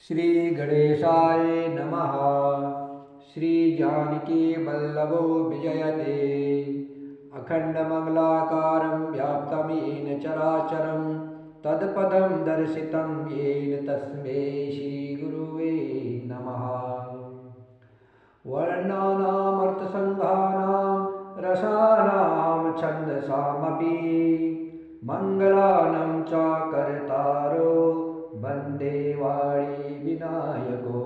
श्री गणेशाय नमः। श्री जानकी वल्लभो विजयते अखंडमंगलाकारं व्याप्तं येन चराचरं तत्पदं दर्शितं येन तस्मै श्रीगुरुवे नमः। वर्णानामर्थसंघानां रसानां छन्दसामपि मङ्गलानं च कर्तारो वन्दे वाणी विनायको।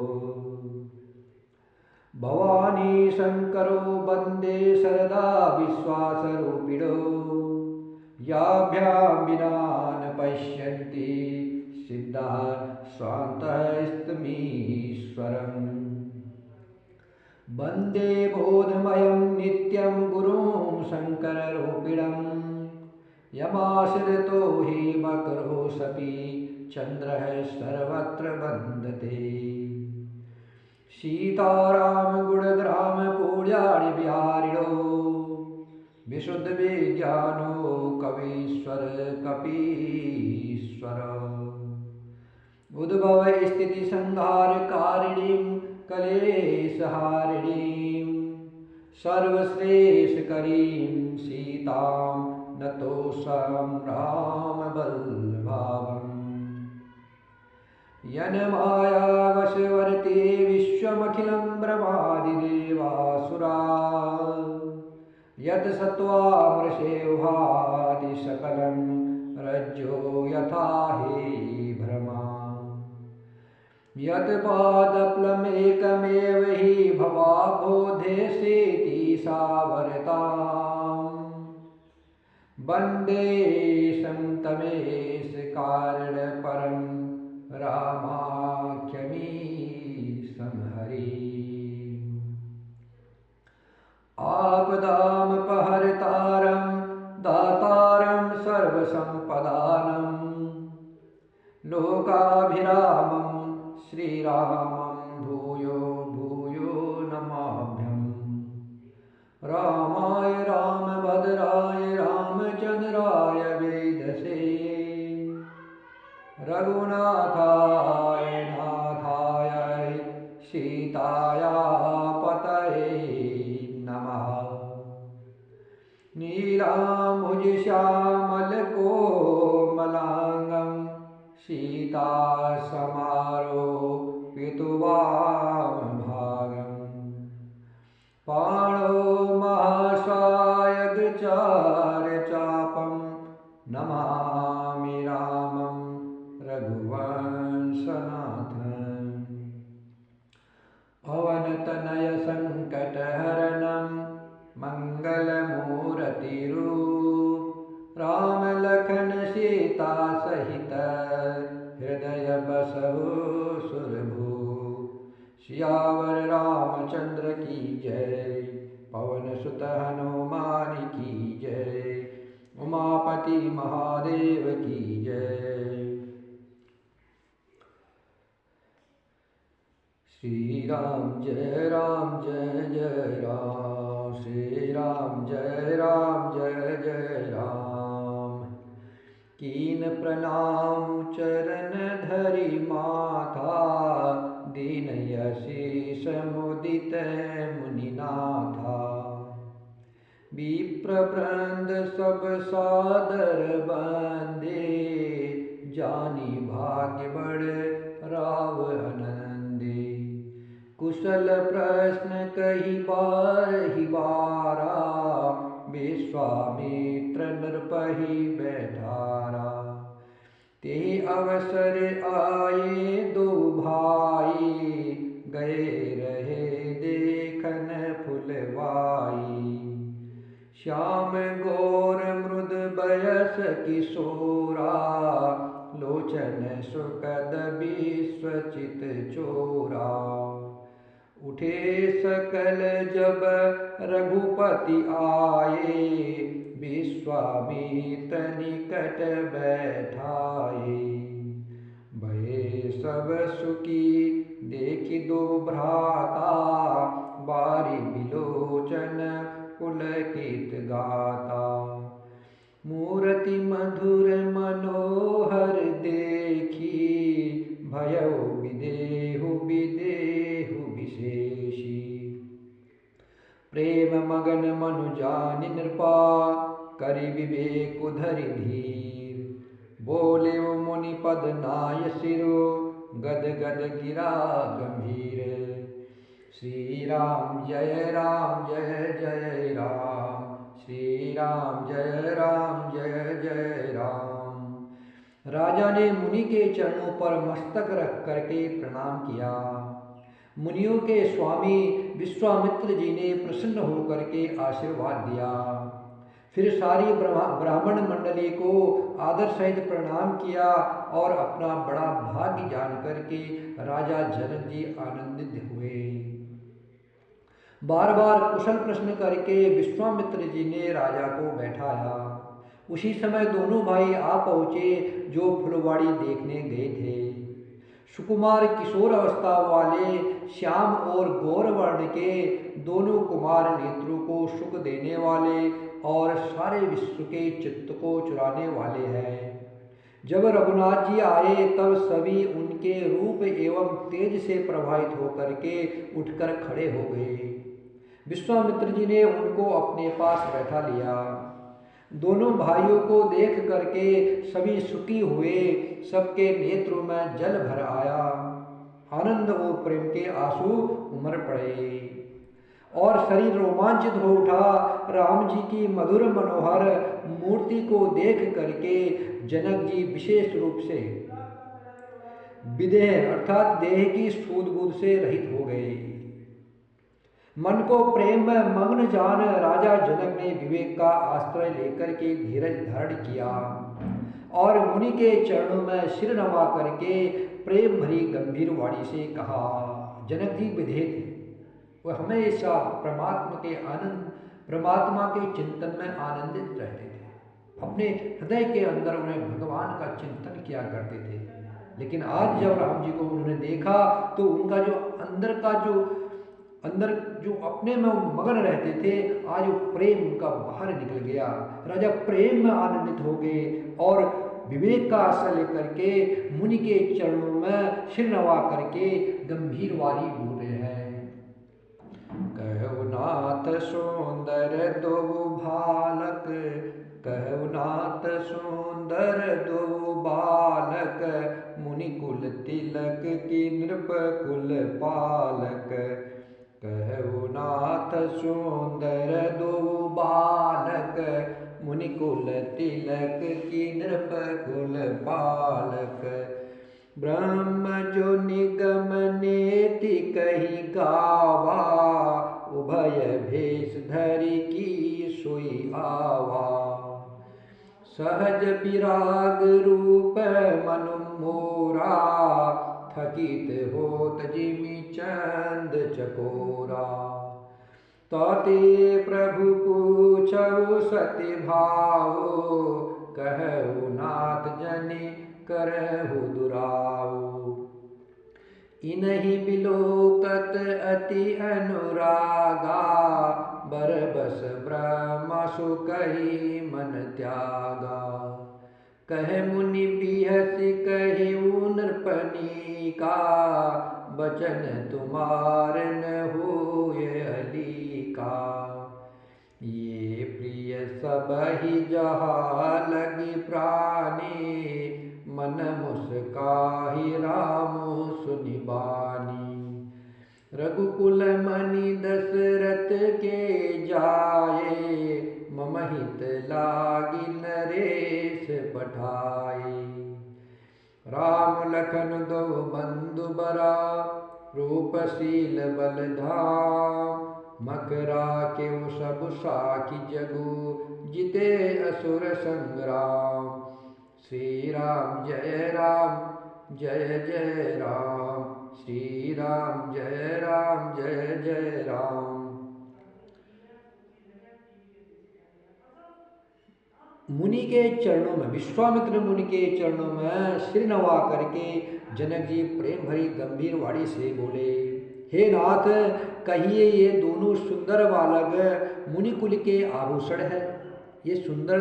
भवानी शङ्करो वन्दे सरदा विश्वासरूपिणो याभ्यां विना न पश्यन्ति सिद्धाः स्वान्तस्तमीश्वरम्। वन्दे बोधमयं नित्यं गुरुं शङ्कररूपिणं यमाश्रितो हि मकरोऽसपि चन्द्रः सर्वत्र वन्दते। सीताराम गुणग्राम पूज्याणि बिहारिणो विशुद्धविज्ञानो कवीश्वर कपीश्वर। उद्भव स्थिति संहारकारिणीं कलेशहारिणीं सर्वश्रेष्ठकरीं सीतां नतोऽस्मि रामवल्लभाम्। यन्मायावशवर्ते विश्वमखिलं ब्रह्मादिदेवासुरा यत् सत्त्वामृषेव भाति सकलं रज्जो यथा हि भ्रमा। यत् पादप्लमेकमेव हि भवाबोधेसेति सावरताम् वन्दे सन्तमेष कारणपरं रामाख्यमीशं हरिम्। आपदामपहर्तारं दातारं सर्वसम्पदानं लोकाभिरामं श्रीरामं भूयो भूयो नमाम्यहम्। रामाय रामभद्राय रामचन्द्राय वेदसे रघुनाथाय नाथाय सीताया पतये नमः। नीलाम्बुजश्यामलकोमलाङ्गं सीतासमारोपितवामभागम् पाणो महासायकचारचापं नमामि रामं रघुवंशनाथम्। पवनतनयसङ्कटहरणं मङ्गलमूर्तिरूप रामलखन सीता सहित हृदय बसहु सुरभू। सियावर रामचंद्र की जय पवन सुत हनुमान की जय उमापति महादेव की जय। श्री राम जय जय राम श्री राम जय जय राम। कीन प्रणाम चरण धरि माथा दीन यशीष मुदित मुनिनाथा। विप्रवृंद सब सादर बंदे जानी भाग्य बड़ राव आनंदे। कुशल प्रश्न कही बारा विश्वामित्र नृपहि बैठारा। ते अवसर आए दो भाई गए रहे देखन फुलवाई। श्याम गौर मृद बयस किशोरा लोचन सुकद विश्वचित चोरा। उठे सकल जब रघुपति आए विश्वामित्र निकट बैठाए। भये सब सुखी देखि दो भ्राता बारी बिलोचन पुलकित गाता। मूर्ति मधुर मनोहर देखी भयो विदेह शरणागन मनु जानि नृपा, करि विवेक धरि धीर। बोले वो मुनि पद नाय सिरो, गद गद गिरा गंभीर। श्री राम जय जय राम, श्री राम जय जय राम। राजा ने मुनि के चरणों पर मस्तक रख करके प्रणाम किया। मुनियों के स्वामी विश्वामित्र जी ने प्रसन्न होकर के आशीर्वाद दिया। फिर सारी ब्राह्मण मंडली को आदर सहित प्रणाम किया और अपना बड़ा भाग्य जान करके राजा जनक जी आनंदित हुए। बार बार कुशल प्रश्न करके विश्वामित्र जी ने राजा को बैठाया। उसी समय दोनों भाई आ पहुँचे जो फुलवाड़ी देखने गए थे। सुकुमार किशोर अवस्था वाले श्याम और गौर वर्ण के दोनों कुमार नेत्रों को सुख देने वाले और सारे विश्व के चित्त को चुराने वाले हैं। जब रघुनाथ जी आए तब सभी उनके रूप एवं तेज से प्रभावित होकर के उठकर खड़े हो गए। विश्वामित्र जी ने उनको अपने पास बैठा लिया। दोनों भाइयों को देख करके सभी सुखी हुए, सबके नेत्रों में जल भर आया। आनंद और प्रेम के आंसू उमड़ पड़े और शरीर रोमांचित हो उठा। राम जी की मधुर मनोहर मूर्ति को देख करके जनक जी विशेष रूप से विदेह अर्थात देह की सूध बूध से रहित हो गए। मन को प्रेम में मग्न जान राजा जनक ने विवेक का आश्रय लेकर के धीरज धारण किया और मुनि के चरणों में सिर नवा करके प्रेम भरी गंभीर वाणी से कहा। जनक जी विधेय थे, वह हमेशा परमात्मा के चिंतन में आनंदित रहते थे। अपने हृदय के अंदर उन्हें भगवान का चिंतन किया करते थे। लेकिन आज जब राम जी को उन्होंने देखा तो उनका जो अंदर जो अपने में मगन रहते थे, आज वो प्रेम उनका बाहर निकल गया। राजा प्रेम में आनंदित हो गए और विवेक का आश्रय लेकर के मुनि के चरणों में सिर नवा करके गंभीर वाणी बोल रहे हैं। कहु नाथ सुंदर दो बालक, कहु नाथ सुंदर दो बालक, मुनि कुल तिलक की नृप कुल पालक। कहु नाथ सुंदर दो बालक, मुनि कुल तिलक की नृप कुल पालक। ब्रह्म जो निगम नेति कही गावा, उभय भेष धरि की सोई आवा। सहज विराग रूप मनु मोरा, थकित होत जिमि चंद चकोरा। ताते प्रभु पूछऊ सति भावो, कहु नाथ जनि करहु दुराऊ। इनहि बिलोकत अति अनुरागा, बरबस ब्रह्मसु कही मन त्यागा। कह मुनि बिहसि कहिउ नृपनिका, बचन तुम्हार न होय अलीका। ये प्रिय सबहि जहाँ लगी प्राणी, मन मुस्काहि राम सुनि बानी। रघुकुल मणि दशरथ के जाए, मम हित लागी नरेश पठाए। राम लखन दो बंधु बरा, रूपशील बलधाम। मकरा के सब साखी जगु, जिते असुर संग्राम। श्री राम जय जय राम, श्री राम जय जय राम। मुनि के चरणों में, विश्वामित्र मुनि के चरणों में सिर नवा करके जनक जी प्रेम भरी गंभीर वाणी से बोले, हे नाथ, कहिए ये दोनों सुंदर बालक मुनि कुल के आभूषण है। ये सुंदर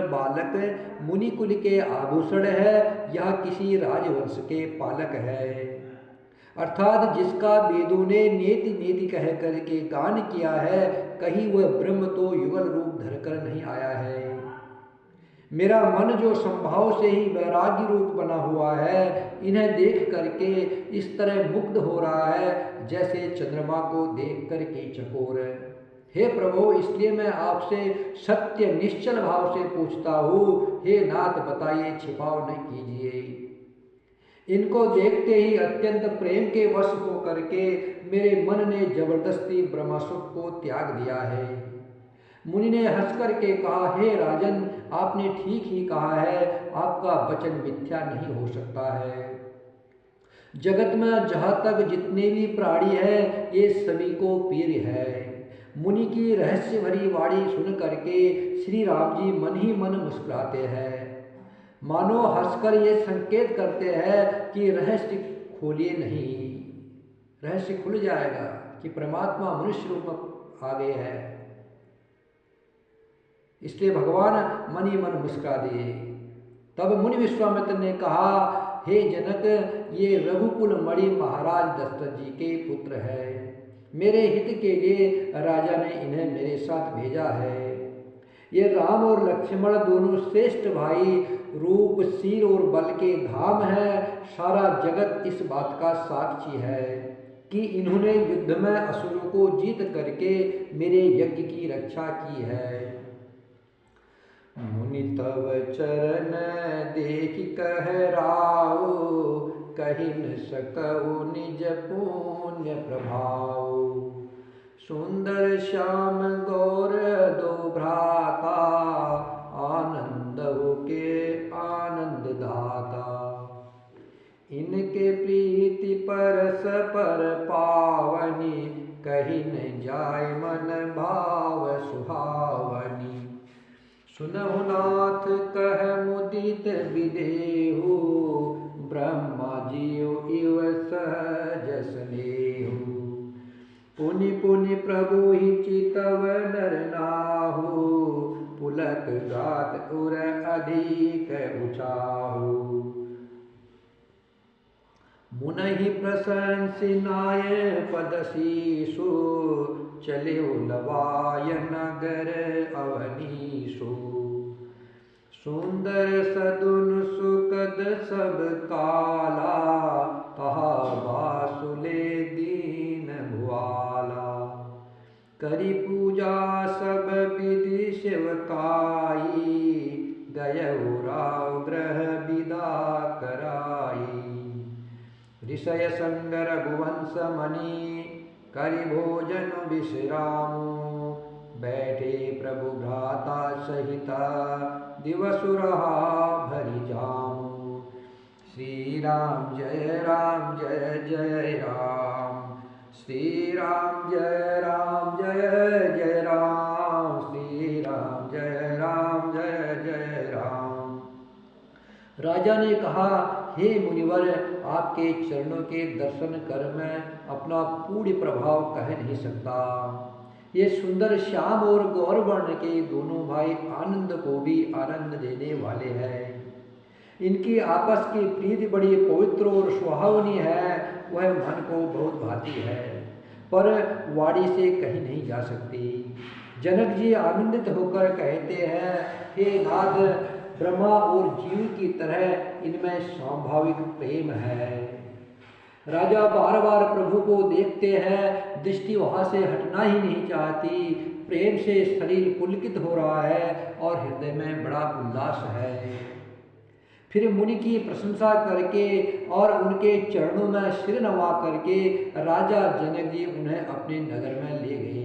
बालक मुनि कुल के आभूषण है, यह किसी राजवंश के पालक है। अर्थात जिसका वेदों ने नेति नेति कह करके गान किया है, कहीं वह ब्रह्म तो युगल रूप धरकर नहीं आया है। मेरा मन जो संभाव से ही वैराग्य रूप बना हुआ है, इन्हें देख करके इस तरह मुग्ध हो रहा है जैसे चंद्रमा को देख करके चकोर। हे प्रभु, इसलिए मैं आपसे सत्य निश्चल भाव से पूछता हूँ, हे नाथ बताइए, छिपाव न कीजिए। इनको देखते ही अत्यंत प्रेम के वश हो करके मेरे मन ने जबरदस्ती ब्रह्मसुख को त्याग दिया है। मुनि ने हंस करके कहा, हे राजन, आपने ठीक ही कहा है, आपका वचन मिथ्या नहीं हो सकता है। जगत में जहाँ तक जितने भी प्राणी हैं, ये सभी को प्रिय है। मुनि की रहस्य भरी वाणी सुन करके श्री राम जी मन ही मन मुस्कुराते हैं, मानो हंसकर ये संकेत करते हैं कि रहस्य खोलिए नहीं, रहस्य खुल जाएगा कि परमात्मा मनुष्य रूप में आ गए हैं। इसलिए भगवान मन ही मन मुस्कुरा दिए। तब मुनि विश्वामित्र ने कहा, हे जनक, ये रघुकुल मणि महाराज दशरथ जी के पुत्र है। मेरे हित के लिए राजा ने इन्हें मेरे साथ भेजा है। ये राम और लक्ष्मण दोनों श्रेष्ठ भाई, रूप, शील और बल के धाम है। सारा जगत इस बात का साक्षी है कि इन्होंने युद्ध में असुरों को जीत करके मेरे यज्ञ की रक्षा की है। मुनि तव चरण देख कह राव, कहि न सकऊ निज पुण्य प्रभाव। सुंदर श्याम गौर दो भ्राता, आनंद के आनंद दाता। इनके प्रीति परस पर पावनी, कहि न जाय मन भाव सुहावनी। सुनहु नाथ कह मुदित विदेहु, ब्रह्मा जियो इव सहज स्नेहु। पुनि पुनि प्रभु ही चितव नर नाहु, पुलक गात उर अधिक उचाहु। मुनहि प्रशंसिनाय पद शीशु, चले लवाय नगर अवनीशु। सुंदर सदुन सुकद सब काला, कहा वासुले दीन भुआला। करी पूजा सब विधि सेवकाई, गयउ राव ग्रह विदा कराई। ऋषय संग रघुवंश मणि, करि भोजन विश्रामु। बैठे प्रभु भ्राता सहिता, दिवस रहा भरि जामु। श्री राम जय राम जय जय राम, श्री राम जय राम जय जय राम, श्री राम जय राम जय जय राम। राजा ने कहा, हे मुनिवर, आपके चरणों के दर्शन कर मैं अपना पूर्ण प्रभाव कह नहीं सकता। ये सुंदर श्याम और गौर वर्ण के दोनों भाई आनंद को भी आनंद देने वाले हैं। इनकी आपस की प्रीति बड़ी पवित्र और सुहावनी है, वह मन को बहुत भाती है, पर वाणी से कहीं नहीं जा सकती। जनक जी आनंदित होकर कहते हैं, हे नाथ, ब्रह्मा और जीव की तरह इनमें स्वाभाविक प्रेम है। राजा बार बार प्रभु को देखते हैं, दृष्टि वहाँ से हटना ही नहीं चाहती। प्रेम से शरीर पुलकित हो रहा है और हृदय में बड़ा उल्लास है। फिर मुनि की प्रशंसा करके और उनके चरणों में सिर नवा करके राजा जनक जी उन्हें अपने नगर में ले गए।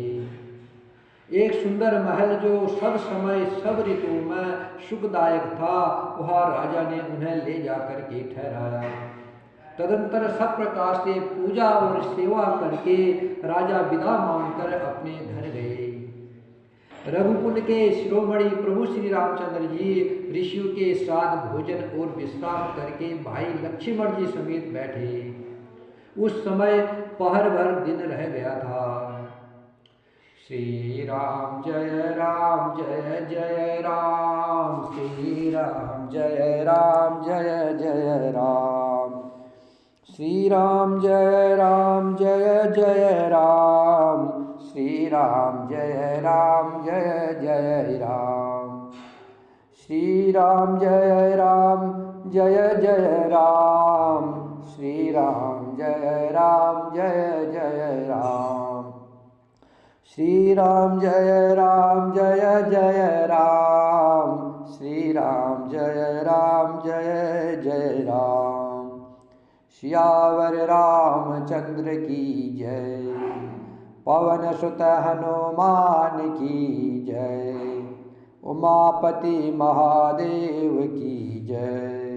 एक सुंदर महल जो सब समय सब ऋतु में सुखदायक था, वहाँ राजा ने उन्हें ले जाकर के ठहराया। तदंतर सब प्रकार से पूजा और सेवा करके राजा विदा मांगकर अपने घर गए। रघुकुल के शिरोमणि प्रभु श्री रामचंद्र जी ऋषियों के साथ भोजन और विश्राम करके भाई लक्ष्मण जी समेत बैठे। उस समय पहर भर दिन रह गया था। श्री राम जय जय राम, श्री राम जय जय राम। श्री राम जय जय राम, श्री राम जय जय राम, श्री राम जय जय राम, श्री राम जय जय राम, श्री राम जय जय राम, श्री राम जय जय राम। सियावर रामचंद्र की जय, पवन सुत हनुमान की जय, उमापति महादेव की जय।